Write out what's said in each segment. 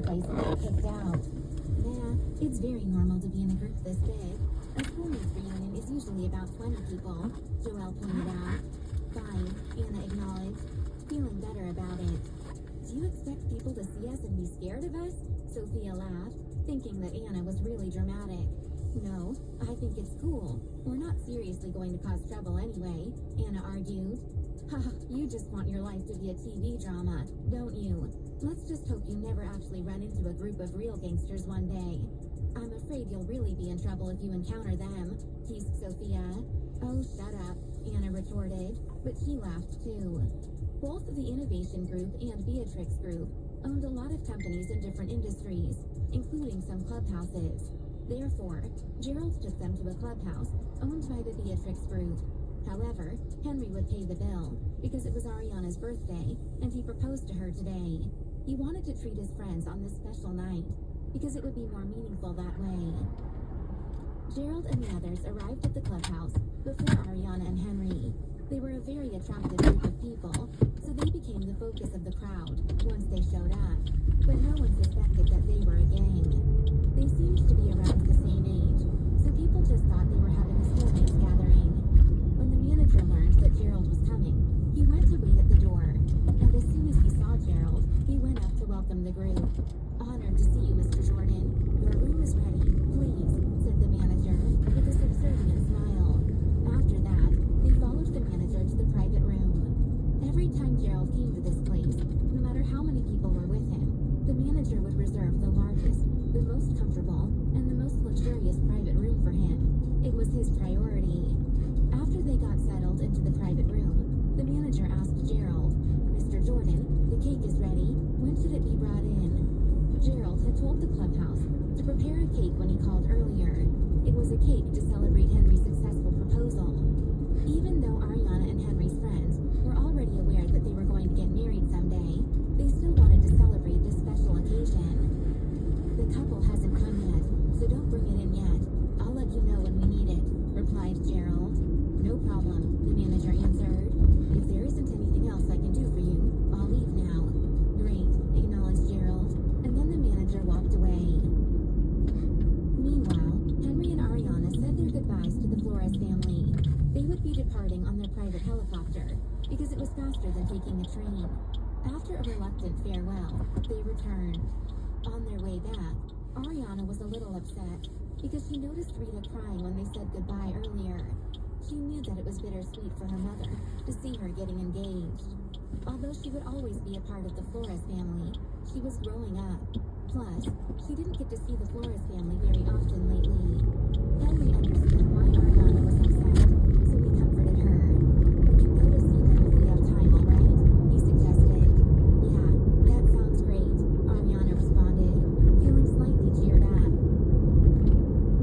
place and get kicked out. Yeah, it's very normal to be in a group this big. A schoolmates reunion is usually about 20 people, Joelle pointed out. Fine, Anna acknowledged, feeling better about it. Do you expect people to see us and be scared of us? Sophia laughed, thinking that Anna was really dramatic. No, I think it's cool. We're not seriously going to cause trouble anyway, Anna argued. Haha, you just want your life to be a TV drama, don't you? Let's just hope you never actually run into a group of real gangsters one day. I'm afraid you'll really be in trouble if you encounter them, teased Sophia. Oh, shut up, Anna retorted, but she laughed too. Both the Innovation Group and Beatrix Group owned a lot of companies in different industries, including some clubhouses. Therefore, Gerald took them to a clubhouse owned by the Beatrix Group. However, Henry would pay the bill because it was Ariana's birthday and he proposed to her today. He wanted to treat his friends on this special night because it would be more meaningful that way. Gerald and the others arrived at the clubhouse before Ariana and Henry. They were a very attractive group of people, so they became the focus of the crowd once they showed up. But no one suspected that they were a gang. They seemed to be around the same age, so people just thought they were having a schoolmates gathering. When the manager learned that Gerald was coming, he went to wait at the door, and as soon as he saw Gerald, he went up to welcome the group. Honored to see you, Mr. Jordan. Your room is ready, please, said the manager, with a subservient smile. After that, they followed the manager to the private room. Every time Gerald came to this place, no matter how many people were with him, the manager would reserve the largest, the most comfortable, and the most luxurious private room for him. It was his priority. After they got settled into the private room, the manager asked Gerald, Mr. Jordan, the cake is ready. When should it be brought in? Gerald had told the clubhouse to prepare a cake when he called earlier. It was a cake to celebrate Henry's successful proposal. Even though Ariana and Henry's friends were already aware that they were going to get married someday, they still wanted to celebrate this special occasion. The couple hasn't come yet, so don't bring it in yet. I'll let you know when we need it, replied Gerald. No problem, the manager answered. If there isn't anything else I can do for you, I'll leave now. Great, acknowledged Gerald, and then the manager walked away. Meanwhile, Henry and Ariana said their goodbyes to the Flores family. They would be departing on their private helicopter because it was faster than taking a train. After a reluctant farewell, they returned. On their way back, Ariana was a little upset because she noticed Rita crying when they said goodbye earlier. She knew that it was bittersweet for her mother to see her getting engaged. Although she would always be a part of the Flores family, she was growing up. Plus, she didn't get to see the Flores family very often lately. Henry understood why Ariana was upset, so he comforted her. We can go to see them if we have time, all right? He suggested. Yeah, that sounds great, Ariana responded, feeling slightly cheered up.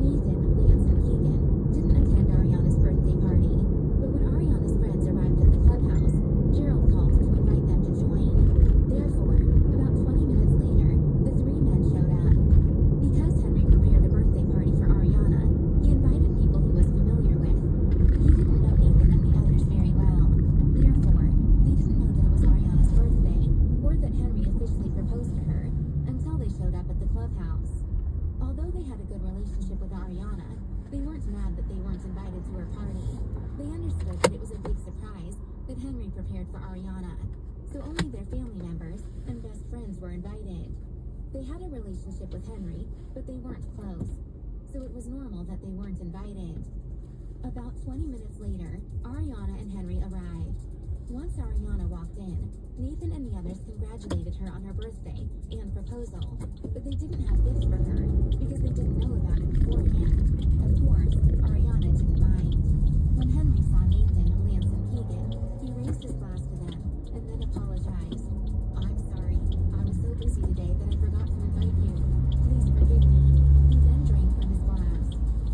Nathan, Lance, and Keegan didn't attend Ariana's birthday party, but when Ariana's friends arrived at the clubhouse, Gerald called to invite them to join. Therefore, about 20 minutes later, the three men showed up. Because Henry prepared a birthday party for Ariana, he invited people he was familiar with. He didn't know Nathan and the others very well. Therefore, they didn't know that it was Ariana's birthday, or that Henry officially proposed to her, until they showed up at the clubhouse. Although they had a good relationship with Ariana, they weren't mad that they weren't invited to her party. They understood that it was a big surprise that Henry prepared for Ariana, so only their family members and best friends were invited. They had a relationship with Henry, but they weren't close, so it was normal that they weren't invited. About 20 minutes later, Ariana and Henry arrived. Once Ariana walked in, Nathan and the others congratulated her on her birthday and proposal, but they didn't have gifts for her because they didn't know about it beforehand. Of course, Ariana didn't mind. When Henry saw Nathan, Lance, and Keegan, he raised his glass to them and then apologized. I'm sorry, I was so busy today that I forgot to invite you. Please forgive me. He then drank from his glass.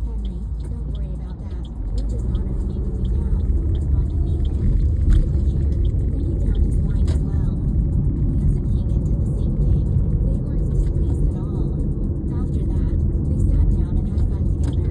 Henry, don't worry about that. We're just honored to be with you now, responded Nathan. He didn't care. Then he downed his wine as well. Lance and Keegan did the same thing. They weren't displeased at all. After that, they sat down and had fun together.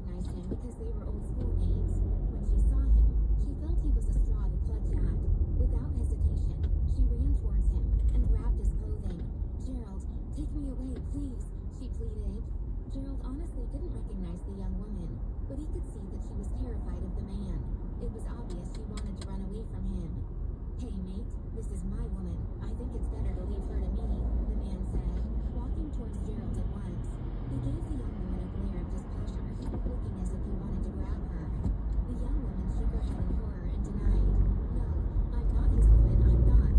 recognized him because they were old schoolmates. When she saw him, she felt he was a straw to clutch at. Without hesitation, she ran towards him and grabbed his clothing. "Gerald, take me away, please," she pleaded. Gerald honestly didn't recognize the young woman, but he could see that she was terrified of the man. It was obvious she wanted to run away from him. "Hey, mate, this is my woman. I think it's better to leave her to me," the man said, walking towards Gerald at once. He gave the young woman a glare of displeasure, looking as if he wanted to grab her. The young woman shook her head in horror and denied, "No, I'm not his woman, I'm not."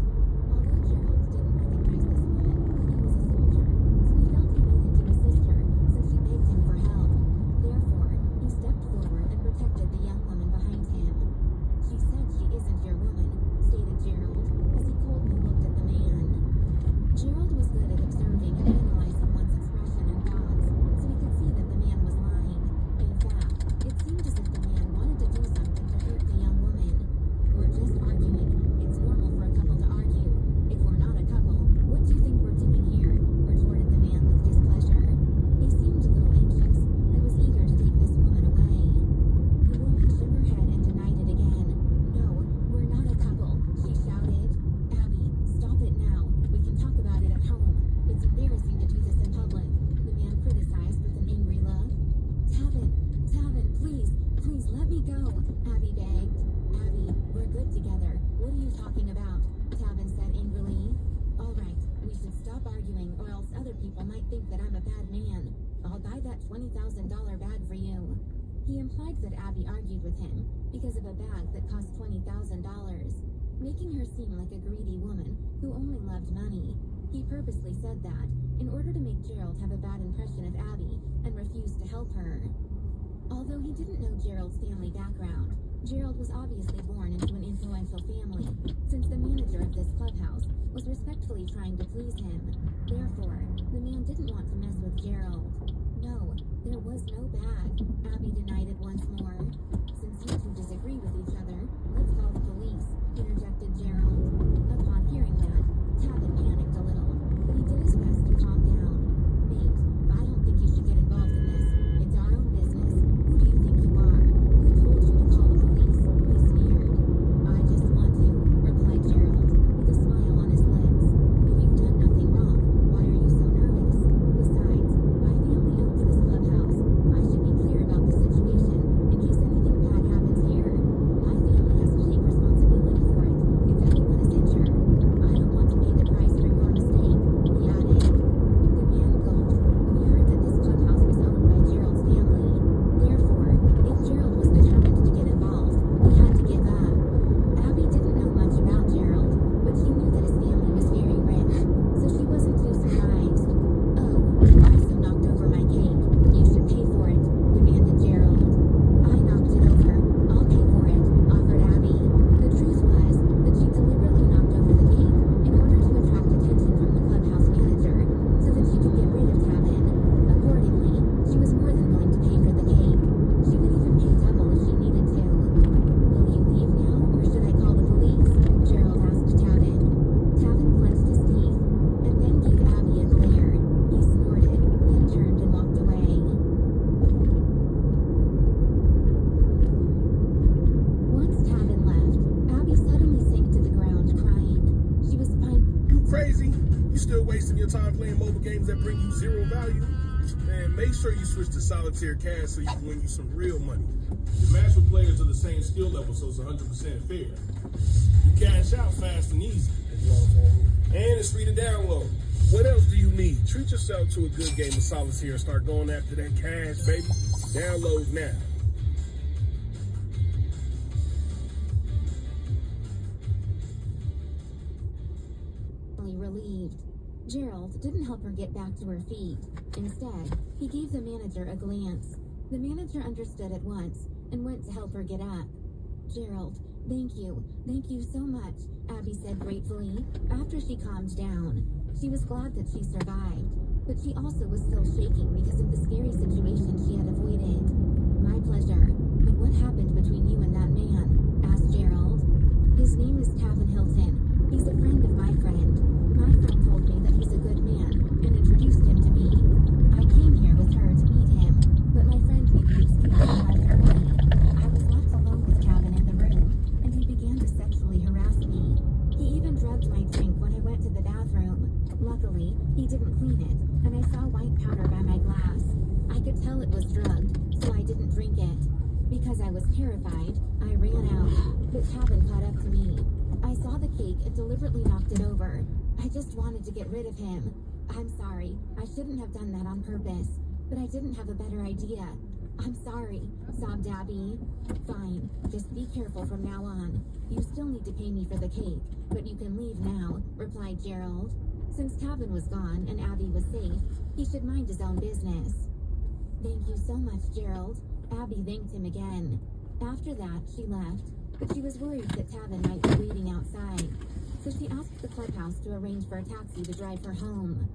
Although Gerald didn't recognize this woman, he was a soldier, so he felt he needed to assist her, so she begged him for help. Therefore, he stepped forward and protected the young woman behind him. "She said she isn't your woman," stated Gerald, as he coldly looked at the man. Gerald was good at observing and analyzing one's expression and thoughts, so he could see that the man was lying. In fact, it seemed as if the man wanted to do something to hurt the young woman. "We're just arguing. It's normal for a couple to argue. If we're not a couple, what do you think we're doing here?" retorted the man with displeasure. He seemed a little anxious and was eager to take this woman away. The woman shook her head and denied it again. "No, we're not a couple," she shouted. "Abby, stop it now. We can talk about it at home. It's embarrassing to do this in public," the man criticized with an angry look. Tavin, please let me go," Abby begged. "Abby, we're good together. What are you talking about?" Tavin said angrily. "All right, we should stop arguing or else other people might think that I'm a bad man. I'll buy that $20,000 bag for you." He implied that Abby argued with him because of a bag that cost $20,000, making her seem like a greedy woman who only loved money. He purposely said that in order to make Gerald have a bad impression of Abby and refuse to help her. Although he didn't know Gerald's family background, Gerald was obviously born into an influential family, since the manager of this clubhouse was respectfully trying to please him. Therefore, the man didn't want to mess with Gerald. "No, there was no bag," Abby denied it once more. "Since you two disagree with each other, let's call the police," interjected Gerald. Upon hearing that, Tavin panicked a little, but he did his best to calm down. "Mate, I don't think you should get involved in this. It's our own business. Who do you think you are? Who told you to call the police?" he sneered. "I just want to," replied Gerald, with a smile on his lips. "If you've done nothing wrong, why are you so nervous? Besides, my family owns this clubhouse. I should be clear about the situation in case anything bad happens here. My family has to take responsibility for it if anyone is injured. I don't want to pay the price for your mistake," he added. The man gulped when he heard that this clubhouse was owned by Gerald's family. Therefore, if Gerald was determined to get involved, he had to give up. Abby didn't know much about Gerald, but she knew that his family was very rich, so she wasn't too surprised. "Oh, you also knocked over my cake. You should pay for it," demanded Gerald. "I knocked it over. I'll pay for it," offered Abby. The truth was that she deliberately knocked over the cake in order to attract attention from the clubhouse manager, so that she could get rid of Tavin. Accordingly, she was more than willing to pay for the cake. She would even pay double if she needed to. "Will you leave now, or should I call the police?" Gerald asked Tavin. Tavin clenched his teeth, and then gave Abby a glare. He snorted, then turned and walked away. Once Tavin left, Abby suddenly sank to the ground, crying. She was You crazy? You still wasting your time playing mobile games that bring you zero value? Man, make sure you switch to Solitaire Cash so you can win you some real money. You match with players of the same skill level, so it's 100% fair. You cash out fast and easy. And it's free to download. What else do you need? Treat yourself to a good game of Solitaire and start going after that cash, baby. Download now. relieved. Gerald didn't help her get back to her feet. Instead, he gave the manager a glance. The manager understood at once and went to help her get up. "Gerald, thank you so much," Abby said gratefully, after she calmed down. She was glad that she survived, but she also was still shaking because of the scary situation she had avoided. "My pleasure. But what happened between you and that man?" asked Gerald. "His name is Tavin Hilton. He's a friend of my friend. My friend told me that he's a good man and introduced him to me. I came here with her to meet him, but my friend made the excuse Terrified, I ran out, but Tavin caught up to me. I saw the cake and deliberately knocked it over. I just wanted to get rid of him. I'm sorry. I shouldn't have done that on purpose, but I didn't have a better idea. I'm sorry, sobbed Abby. Fine, just be careful from now on. You still need to pay me for the cake, but you can leave now, replied Gerald. Since Tavin was gone and Abby was safe, he should mind his own business. Thank you so much, Gerald. Abby thanked him again. After that, she left, but she was worried that Tavin might be waiting outside. So she asked the clubhouse to arrange for a taxi to drive her home.